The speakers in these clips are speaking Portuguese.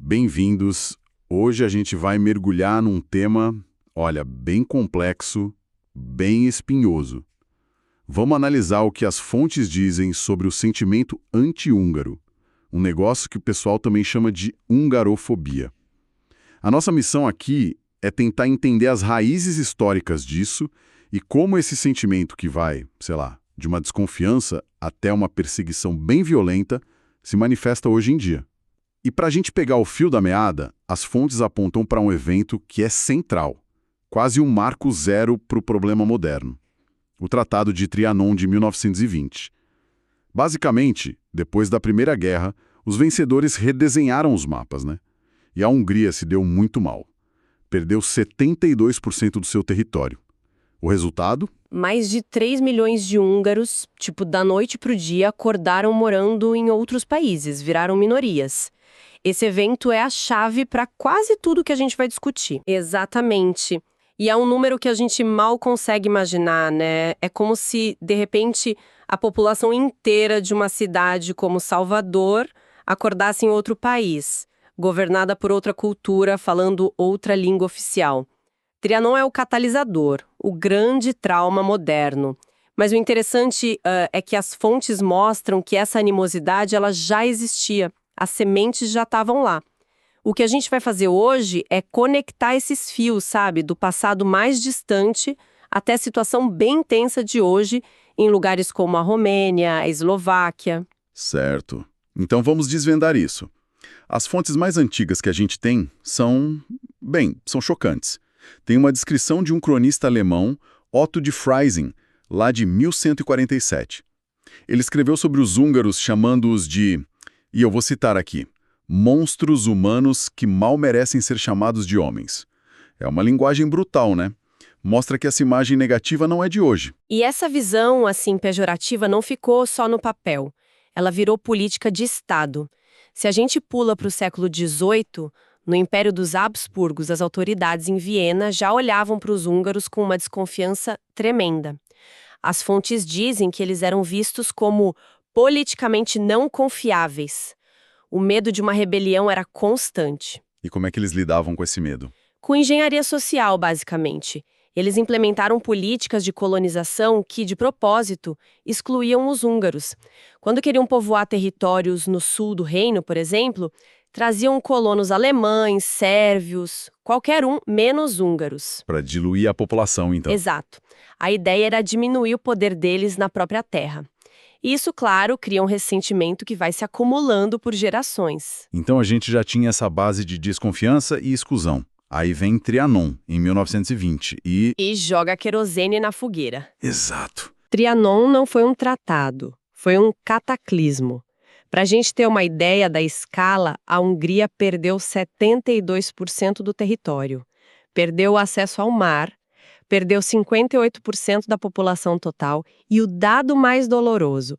Bem-vindos. Hoje a gente vai mergulhar num tema, olha, bem complexo, bem espinhoso. Vamos analisar o que as fontes dizem sobre o sentimento anti-húngaro, um negócio que o pessoal também chama de hungarofobia. A nossa missão aqui é tentar entender as raízes históricas disso e como esse sentimento que vai, sei lá, de uma desconfiança até uma perseguição bem violenta, se manifesta hoje em dia. E para a gente pegar o fio da meada, as fontes apontam para um evento que é central, quase um marco zero para o problema moderno. O Tratado de Trianon de 1920. Basicamente, depois da Primeira Guerra, os vencedores redesenharam os mapas, né? E a Hungria se deu muito mal. Perdeu 72% do seu território. O resultado? Mais de 3 milhões de húngaros, da noite pro dia, acordaram morando em outros países, viraram minorias. Esse evento é a chave para quase tudo que a gente vai discutir. Exatamente. E é um número que a gente mal consegue imaginar, né? É como se, de repente, a população inteira de uma cidade como Salvador acordasse em outro país, governada por outra cultura, falando outra língua oficial. Trianon é o catalisador, o grande trauma moderno. Mas o interessante é que as fontes mostram que essa animosidade ela já existia. As sementes já estavam lá. O que a gente vai fazer hoje é conectar esses fios, sabe? Do passado mais distante até a situação bem tensa de hoje em lugares como a Romênia, a Eslováquia. Certo. Então vamos desvendar isso. As fontes mais antigas que a gente tem são chocantes. Tem uma descrição de um cronista alemão, Otto de Freising, lá de 1147. Ele escreveu sobre os húngaros chamando-os de, e eu vou citar aqui, monstros humanos que mal merecem ser chamados de homens. É uma linguagem brutal, né? Mostra que essa imagem negativa não é de hoje. E essa visão, assim, pejorativa não ficou só no papel. Ela virou política de Estado. Se a gente pula para o século XVIII, no Império dos Habsburgos, as autoridades em Viena já olhavam para os húngaros com uma desconfiança tremenda. As fontes dizem que eles eram vistos como politicamente não confiáveis. O medo de uma rebelião era constante. E como é que eles lidavam com esse medo? Com engenharia social, basicamente. Eles implementaram políticas de colonização que, de propósito, excluíam os húngaros. Quando queriam povoar territórios no sul do reino, por exemplo, traziam colonos alemães, sérvios, qualquer um, menos húngaros. Para diluir a população, então. Exato. A ideia era diminuir o poder deles na própria terra. Isso, claro, cria um ressentimento que vai se acumulando por gerações. Então a gente já tinha essa base de desconfiança e exclusão. Aí vem Trianon, em 1920, E joga querosene na fogueira. Exato. Trianon não foi um tratado, foi um cataclismo. Para a gente ter uma ideia da escala, a Hungria perdeu 72% do território. Perdeu o acesso ao mar, perdeu 58% da população total e o dado mais doloroso,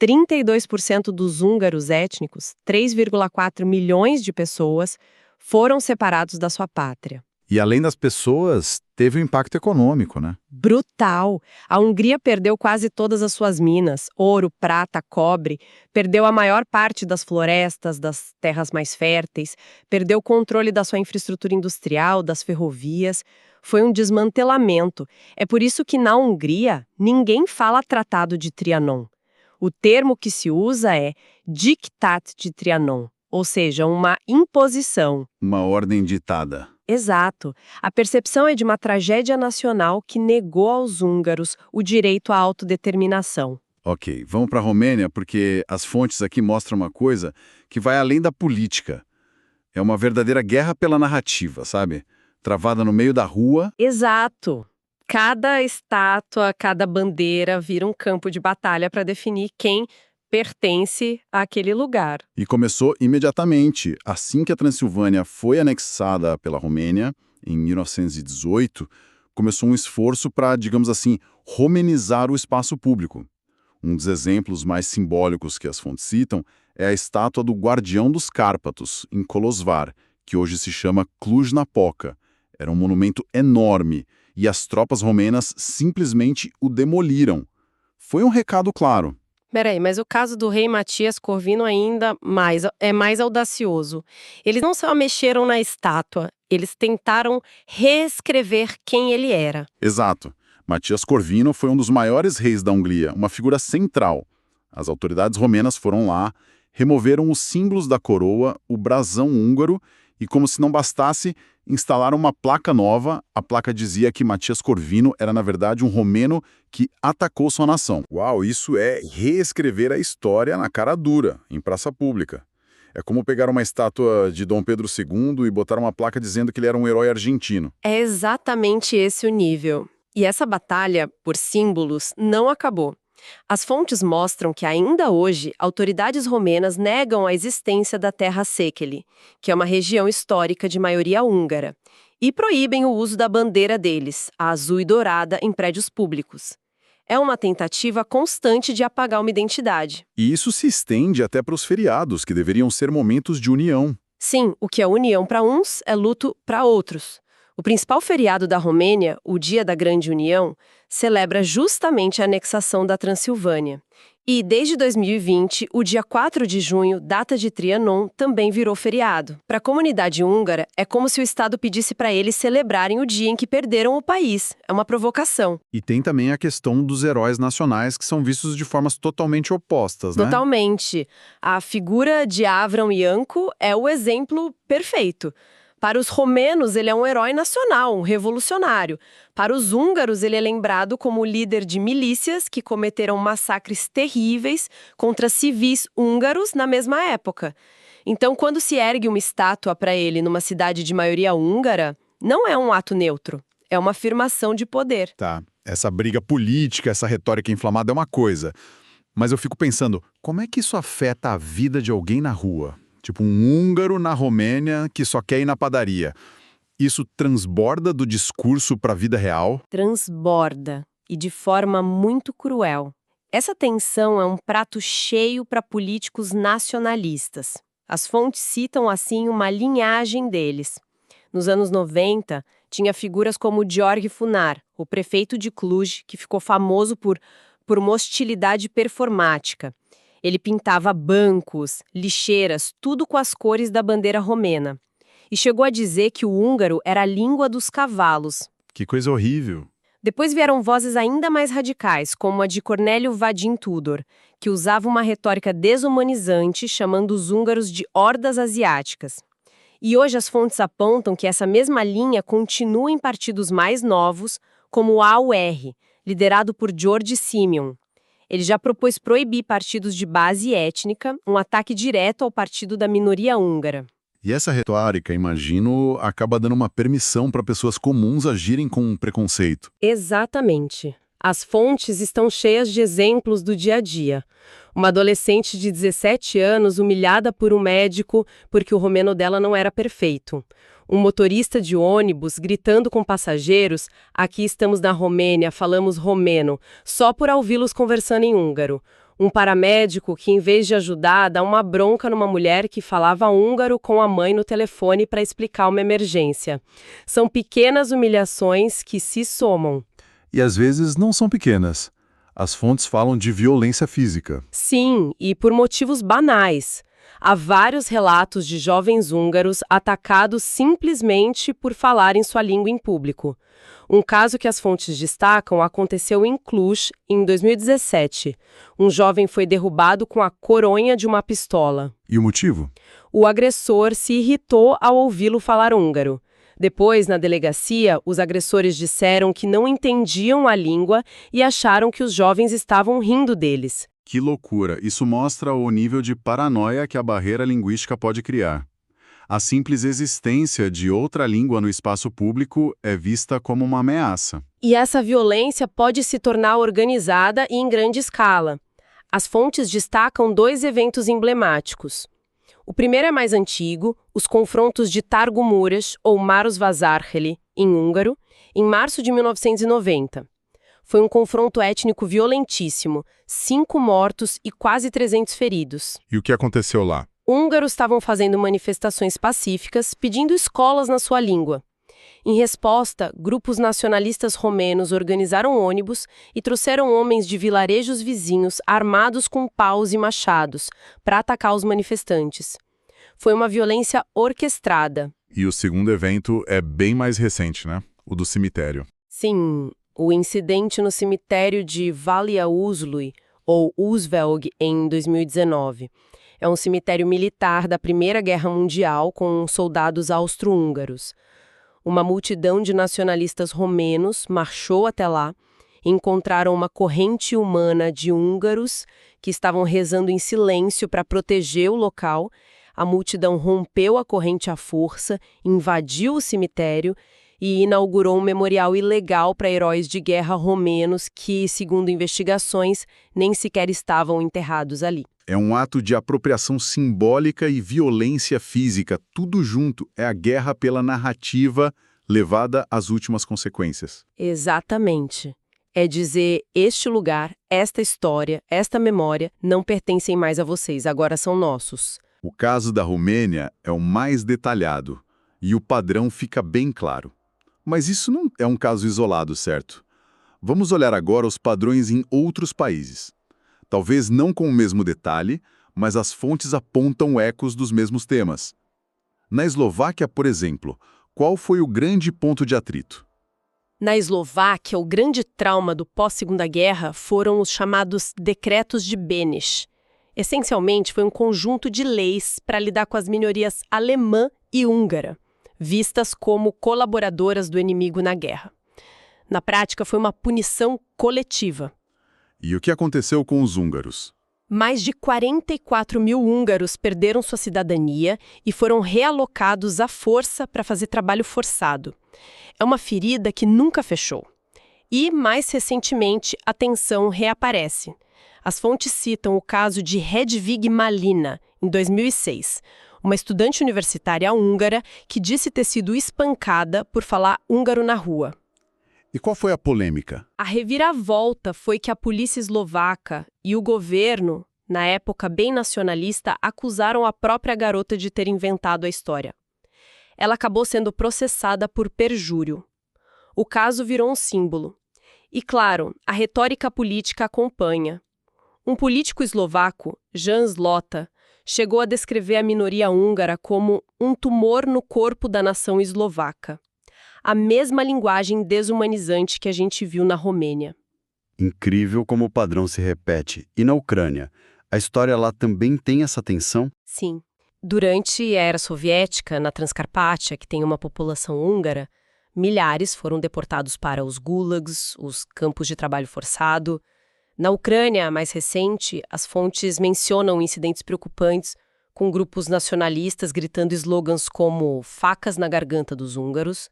32% dos húngaros étnicos, 3,4 milhões de pessoas, foram separados da sua pátria. E além das pessoas, teve um impacto econômico, né? Brutal! A Hungria perdeu quase todas as suas minas, ouro, prata, cobre, perdeu a maior parte das florestas, das terras mais férteis, perdeu o controle da sua infraestrutura industrial, das ferrovias. Foi um desmantelamento. É por isso que na Hungria ninguém fala Tratado de Trianon. O termo que se usa é Diktat de Trianon, ou seja, uma imposição. Uma ordem ditada. Exato. A percepção é de uma tragédia nacional que negou aos húngaros o direito à autodeterminação. Ok, vamos para a Romênia, porque as fontes aqui mostram uma coisa que vai além da política. É uma verdadeira guerra pela narrativa, sabe? Travada no meio da rua. Exato. Cada estátua, cada bandeira vira um campo de batalha para definir quem pertence àquele lugar. E começou imediatamente. Assim que a Transilvânia foi anexada pela Romênia, em 1918, começou um esforço para, digamos assim, romenizar o espaço público. Um dos exemplos mais simbólicos que as fontes citam é a estátua do Guardião dos Cárpatos, em Kolozsvár, que hoje se chama Cluj-Napoca. Era um monumento enorme e as tropas romenas simplesmente o demoliram. Foi um recado claro. Peraí, mas o caso do rei Matias Corvino é mais audacioso. Eles não só mexeram na estátua, eles tentaram reescrever quem ele era. Exato. Matias Corvino foi um dos maiores reis da Hungria, uma figura central. As autoridades romenas foram lá, removeram os símbolos da coroa, o brasão húngaro e, como se não bastasse, instalaram uma placa nova. A placa dizia que Matias Corvino era, na verdade, um romeno que atacou sua nação. Uau, isso é reescrever a história na cara dura, em praça pública. É como pegar uma estátua de Dom Pedro II e botar uma placa dizendo que ele era um herói argentino. É exatamente esse o nível. E essa batalha por símbolos não acabou. As fontes mostram que ainda hoje autoridades romenas negam a existência da Terra Sekeli, que é uma região histórica de maioria húngara, e proíbem o uso da bandeira deles, a azul e dourada, em prédios públicos. É uma tentativa constante de apagar uma identidade. E isso se estende até para os feriados, que deveriam ser momentos de união. Sim, o que é união para uns é luto para outros. O principal feriado da Romênia, o Dia da Grande União, celebra justamente a anexação da Transilvânia. E, desde 2020, o dia 4 de junho, data de Trianon, também virou feriado. Para a comunidade húngara, é como se o Estado pedisse para eles celebrarem o dia em que perderam o país. É uma provocação. E tem também a questão dos heróis nacionais, que são vistos de formas totalmente opostas, né? Totalmente. A figura de Avram Iancu é o exemplo perfeito. Para os romenos, ele é um herói nacional, um revolucionário. Para os húngaros, ele é lembrado como líder de milícias que cometeram massacres terríveis contra civis húngaros na mesma época. Então, quando se ergue uma estátua para ele numa cidade de maioria húngara, não é um ato neutro, é uma afirmação de poder. Tá, essa briga política, essa retórica inflamada é uma coisa. Mas eu fico pensando, como é que isso afeta a vida de alguém na rua? Tipo um húngaro na Romênia que só quer ir na padaria. Isso transborda do discurso para a vida real? Transborda, e de forma muito cruel. Essa tensão é um prato cheio para políticos nacionalistas. As fontes citam, assim, uma linhagem deles. Nos anos 90, tinha figuras como Georg Funar, o prefeito de Cluj, que ficou famoso por uma hostilidade performática. Ele pintava bancos, lixeiras, tudo com as cores da bandeira romena. E chegou a dizer que o húngaro era a língua dos cavalos. Que coisa horrível. Depois vieram vozes ainda mais radicais, como a de Cornélio Vadim Tudor, que usava uma retórica desumanizante, chamando os húngaros de hordas asiáticas. E hoje as fontes apontam que essa mesma linha continua em partidos mais novos, como o AUR, liderado por György Simeon. Ele já propôs proibir partidos de base étnica, um ataque direto ao partido da minoria húngara. E essa retórica, imagino, acaba dando uma permissão para pessoas comuns agirem com preconceito. Exatamente. As fontes estão cheias de exemplos do dia a dia. Uma adolescente de 17 anos humilhada por um médico porque o romeno dela não era perfeito. Um motorista de ônibus gritando com passageiros: aqui estamos na Romênia, falamos romeno, só por ouvi-los conversando em húngaro. Um paramédico que, em vez de ajudar, dá uma bronca numa mulher que falava húngaro com a mãe no telefone para explicar uma emergência. São pequenas humilhações que se somam. E às vezes não são pequenas. As fontes falam de violência física. Sim, e por motivos banais. Há vários relatos de jovens húngaros atacados simplesmente por falar em sua língua em público. Um caso que as fontes destacam aconteceu em Cluj, em 2017. Um jovem foi derrubado com a coronha de uma pistola. E o motivo? O agressor se irritou ao ouvi-lo falar húngaro. Depois, na delegacia, os agressores disseram que não entendiam a língua e acharam que os jovens estavam rindo deles. Que loucura! Isso mostra o nível de paranoia que a barreira linguística pode criar. A simples existência de outra língua no espaço público é vista como uma ameaça. E essa violência pode se tornar organizada e em grande escala. As fontes destacam 2 eventos emblemáticos. O primeiro é mais antigo, os confrontos de Târgu-Mureș, ou Marosvásárhely, em húngaro, em março de 1990. Foi um confronto étnico violentíssimo, 5 mortos e quase 300 feridos. E o que aconteceu lá? Húngaros estavam fazendo manifestações pacíficas, pedindo escolas na sua língua. Em resposta, grupos nacionalistas romenos organizaram ônibus e trouxeram homens de vilarejos vizinhos armados com paus e machados para atacar os manifestantes. Foi uma violência orquestrada. E o segundo evento é bem mais recente, né? O do cemitério. Sim, o incidente no cemitério de Valia Uzlui, ou Uzvelg, em 2019. É um cemitério militar da Primeira Guerra Mundial com soldados austro-húngaros. Uma multidão de nacionalistas romenos marchou até lá e encontraram uma corrente humana de húngaros que estavam rezando em silêncio para proteger o local. A multidão rompeu a corrente à força, invadiu o cemitério e inaugurou um memorial ilegal para heróis de guerra romenos que, segundo investigações, nem sequer estavam enterrados ali. É um ato de apropriação simbólica e violência física, tudo junto. É a guerra pela narrativa levada às últimas consequências. Exatamente. É dizer, este lugar, esta história, esta memória não pertencem mais a vocês, agora são nossos. O caso da Romênia é o mais detalhado e o padrão fica bem claro. Mas isso não é um caso isolado, certo? Vamos olhar agora os padrões em outros países. Talvez não com o mesmo detalhe, mas as fontes apontam ecos dos mesmos temas. Na Eslováquia, por exemplo, qual foi o grande ponto de atrito? Na Eslováquia, o grande trauma do pós-Segunda Guerra foram os chamados Decretos de Beneš. Essencialmente, foi um conjunto de leis para lidar com as minorias alemã e húngara, vistas como colaboradoras do inimigo na guerra. Na prática, foi uma punição coletiva. E o que aconteceu com os húngaros? Mais de 44 mil húngaros perderam sua cidadania e foram realocados à força para fazer trabalho forçado. É uma ferida que nunca fechou. E, mais recentemente, a tensão reaparece. As fontes citam o caso de Hedvig Malina, em 2006, uma estudante universitária húngara que disse ter sido espancada por falar húngaro na rua. E qual foi a polêmica? A reviravolta foi que a polícia eslovaca e o governo, na época bem nacionalista, acusaram a própria garota de ter inventado a história. Ela acabou sendo processada por perjúrio. O caso virou um símbolo. E, claro, a retórica política acompanha. Um político eslovaco, Jan Slota, chegou a descrever a minoria húngara como um tumor no corpo da nação eslovaca. A mesma linguagem desumanizante que a gente viu na Romênia. Incrível como o padrão se repete. E na Ucrânia, a história lá também tem essa tensão? Sim. Durante a era soviética, na Transcarpátia, que tem uma população húngara, milhares foram deportados para os gulags, os campos de trabalho forçado. Na Ucrânia, mais recente, as fontes mencionam incidentes preocupantes com grupos nacionalistas gritando slogans como facas na garganta dos húngaros,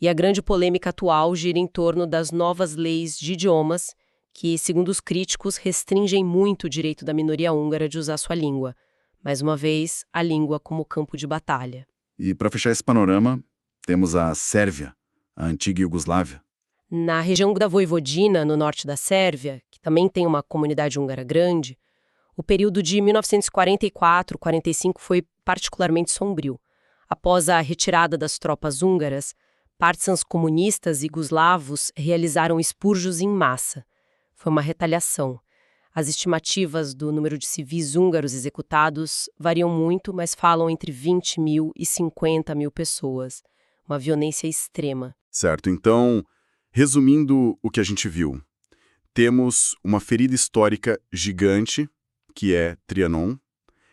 e a grande polêmica atual gira em torno das novas leis de idiomas que, segundo os críticos, restringem muito o direito da minoria húngara de usar sua língua. Mais uma vez, a língua como campo de batalha. E para fechar esse panorama, temos a Sérvia, a antiga Iugoslávia. Na região da Voivodina, no norte da Sérvia, que também tem uma comunidade húngara grande, o período de 1944-45 foi particularmente sombrio. Após a retirada das tropas húngaras, partisans comunistas igoslavos realizaram expurgos em massa. Foi uma retaliação. As estimativas do número de civis húngaros executados variam muito, mas falam entre 20 mil e 50 mil pessoas. Uma violência extrema. Certo, então, resumindo o que a gente viu, temos uma ferida histórica gigante, que é Trianon.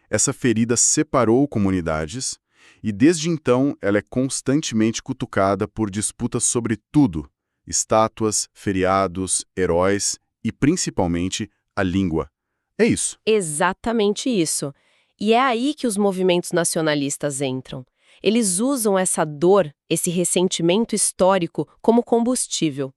Essa ferida separou comunidades e, desde então, ela é constantemente cutucada por disputas sobre tudo: estátuas, feriados, heróis e, principalmente, a língua. É isso. Exatamente isso. E é aí que os movimentos nacionalistas entram. Eles usam essa dor, esse ressentimento histórico, como combustível.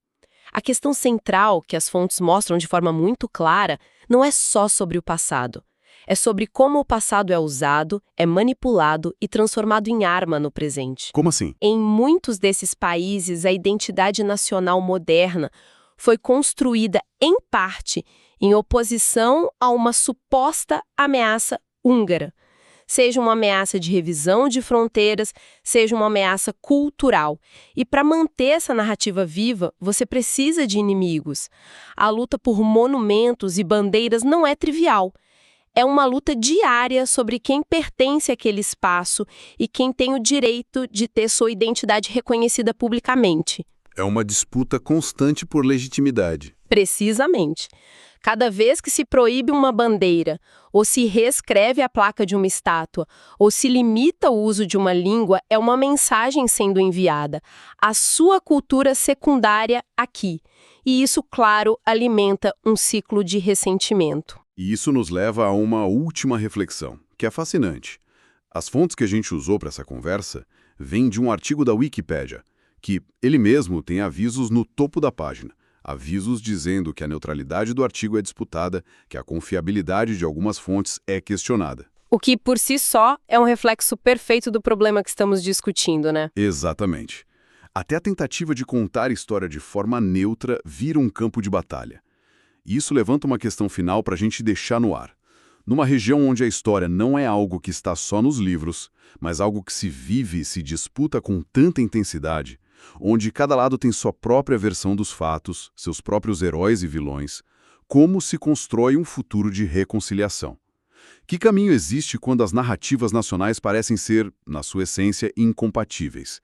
A questão central, que as fontes mostram de forma muito clara, não é só sobre o passado. É sobre como o passado é usado, é manipulado e transformado em arma no presente. Como assim? Em muitos desses países, a identidade nacional moderna foi construída, em parte, em oposição a uma suposta ameaça húngara. seja uma ameaça de revisão de fronteiras, seja uma ameaça cultural. E para manter essa narrativa viva, você precisa de inimigos. A luta por monumentos e bandeiras não é trivial. É uma luta diária sobre quem pertence àquele espaço e quem tem o direito de ter sua identidade reconhecida publicamente. É uma disputa constante por legitimidade. Precisamente. Cada vez que se proíbe uma bandeira, ou se reescreve a placa de uma estátua, ou se limita o uso de uma língua, é uma mensagem sendo enviada. A sua cultura secundária aqui. E isso, claro, alimenta um ciclo de ressentimento. E isso nos leva a uma última reflexão, que é fascinante. As fontes que a gente usou para essa conversa vêm de um artigo da Wikipédia, que ele mesmo tem avisos no topo da página. Avisos dizendo que a neutralidade do artigo é disputada, que a confiabilidade de algumas fontes é questionada. O que, por si só, é um reflexo perfeito do problema que estamos discutindo, né? Exatamente. Até a tentativa de contar a história de forma neutra vira um campo de batalha. E isso levanta uma questão final para a gente deixar no ar. Numa região onde a história não é algo que está só nos livros, mas algo que se vive e se disputa com tanta intensidade, onde cada lado tem sua própria versão dos fatos, seus próprios heróis e vilões, como se constrói um futuro de reconciliação? Que caminho existe quando as narrativas nacionais parecem ser, na sua essência, incompatíveis?